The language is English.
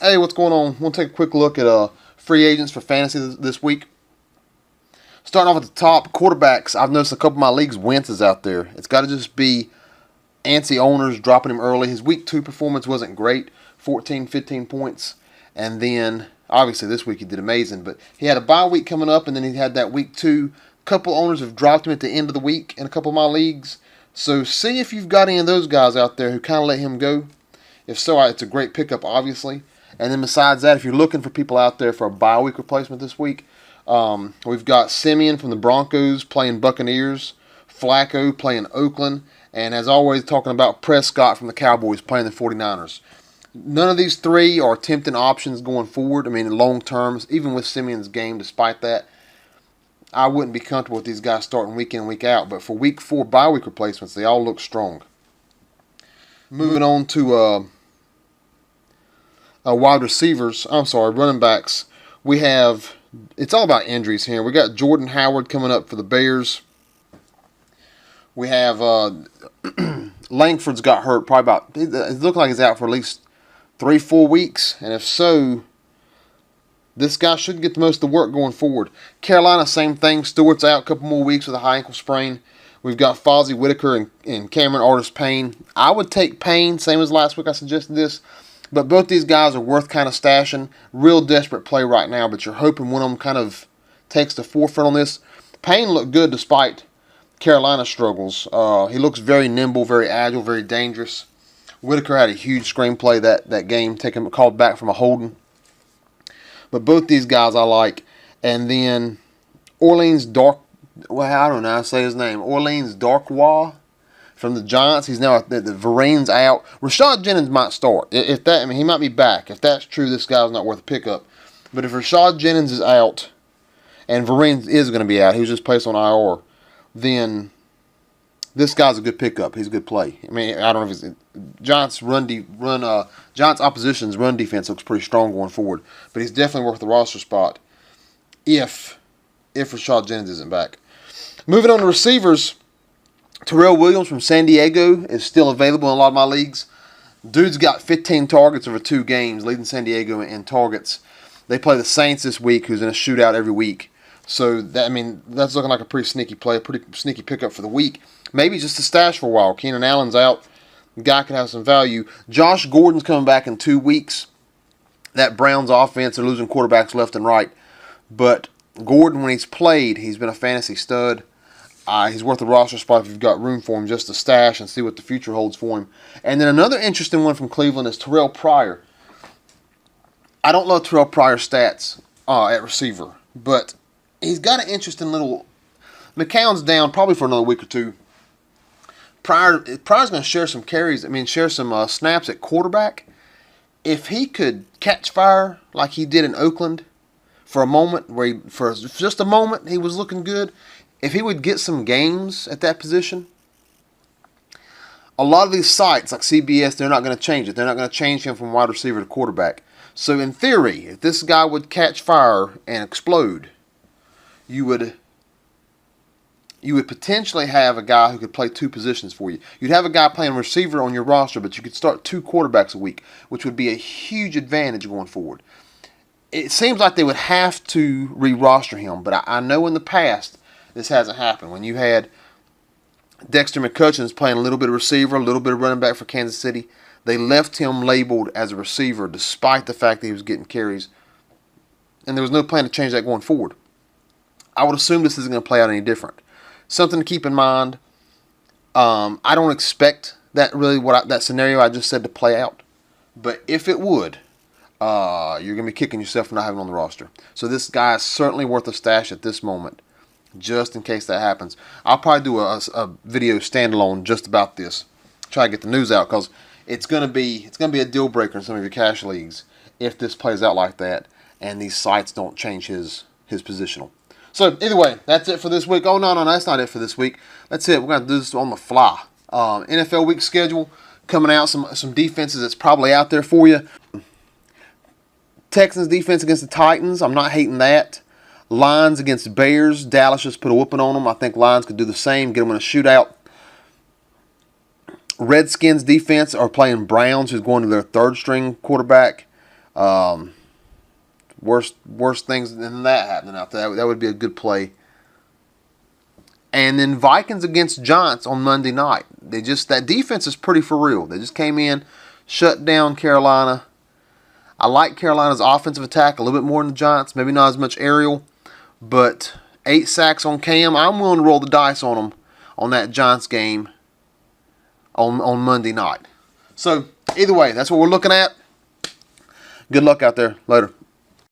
Hey, what's going on? We'll take a quick look at free agents for fantasy this week. Starting off at the top, quarterbacks. I've noticed a couple of my leagues, Wentz is out there. It's got to just be antsy owners dropping him early. His week 2 performance wasn't great, 14, 15 points. And then, obviously, this week he did amazing. But he had a bye week coming up, and then he had that week 2. A couple owners have dropped him at the end of the week in a couple of my leagues. So see if you've got any of those guys out there who kind of let him go. If so, it's a great pickup, obviously. And then besides that, if you're looking for people out there for a bye week replacement this week, we've got Simeon from the Broncos playing Buccaneers, Flacco playing Oakland, and as always, talking about Prescott from the Cowboys playing the 49ers. None of these three are tempting options going forward. I mean, in long terms, even with Simeon's game, despite that, I wouldn't be comfortable with these guys starting week in and week out. But for week 4 bye week replacements, they all look strong. Moving on to running backs. We have, it's all about injuries here. We got Jordan Howard coming up for the Bears. We have Langford's got hurt it looks like he's out for at least 3-4 weeks. And if so, this guy should get the most of the work going forward. Carolina, same thing. Stewart's out a couple more weeks with a high ankle sprain. We've got Fozzie Whitaker and Cameron Artis-Payne. I would take Payne, same as last week I suggested this. But both these guys are worth kind of stashing. Real desperate play right now, but you're hoping one of them kind of takes the forefront on this. Payne looked good despite Carolina's struggles. He looks very nimble, very agile, very dangerous. Whitaker had a huge screenplay that game, called back from a holding. But both these guys I like. And then Orleans Darkwa from the Giants. He's now the Varine's out. Rashad Jennings might start. He might be back. If that's true, this guy's not worth a pickup. But if Rashad Jennings is out and Varine is going to be out, he was just placed on IR, then this guy's a good pickup. He's a good play. I mean, I don't know if it's Giants Giants opposition's run defense looks pretty strong going forward, but he's definitely worth the roster spot if Rashad Jennings isn't back. Moving on to receivers. Terrell Williams from San Diego is still available in a lot of my leagues. Dude's got 15 targets over 2 games, leading San Diego in targets. They play the Saints this week, who's in a shootout every week. So, that's looking like a pretty sneaky play, a pretty sneaky pickup for the week. Maybe just a stash for a while. Keenan Allen's out. The guy could have some value. Josh Gordon's coming back in 2 weeks. That Browns offense, they're losing quarterbacks left and right. But Gordon, when he's played, he's been a fantasy stud. He's worth a roster spot if you've got room for him just to stash and see what the future holds for him. And then another interesting one from Cleveland is Terrell Pryor. I don't love Terrell Pryor's stats at receiver, but he's got an interesting little... McCown's down probably for another week or 2. Pryor's going to share some share some snaps at quarterback. If he could catch fire like he did in Oakland for a moment, for just a moment he was looking good. If he would get some games at that position, a lot of these sites like CBS, they're not going to change it. They're not going to change him from wide receiver to quarterback. So in theory, if this guy would catch fire and explode, you would potentially have a guy who could play 2 positions for you. You'd have a guy playing receiver on your roster, but you could start 2 quarterbacks a week, which would be a huge advantage going forward. It seems like they would have to re-roster him, but I know in the past this hasn't happened. When you had Dexter McCutcheon playing a little bit of receiver, a little bit of running back for Kansas City, they left him labeled as a receiver despite the fact that he was getting carries. And there was no plan to change that going forward. I would assume this isn't going to play out any different. Something to keep in mind. I don't expect that scenario I just said to play out. But if it would, you're going to be kicking yourself for not having him on the roster. So this guy is certainly worth a stash at this moment, just in case that happens. I'll probably do a video standalone just about this. Try to get the news out because it's going to be a deal breaker in some of your cash leagues if this plays out like that and these sites don't change his positional. So either way, that's it for this week. Oh no, that's not it for this week. That's it. We're going to do this on the fly. NFL week schedule coming out. Some defenses that's probably out there for you. Texans defense against the Titans. I'm not hating that. Lions against the Bears. Dallas just put a whooping on them. I think Lions could do the same, get them in a shootout. Redskins defense are playing Browns, who's going to their 3rd string quarterback. Worst things than that happening out there. That would be a good play. And then Vikings against Giants on Monday night. That defense is pretty for real. They just came in, shut down Carolina. I like Carolina's offensive attack a little bit more than the Giants. Maybe not as much aerial, but 8 sacks on Cam. I'm willing to roll the dice on them on that Giants game on Monday night. So either way, that's what we're looking at. Good luck out there. Later.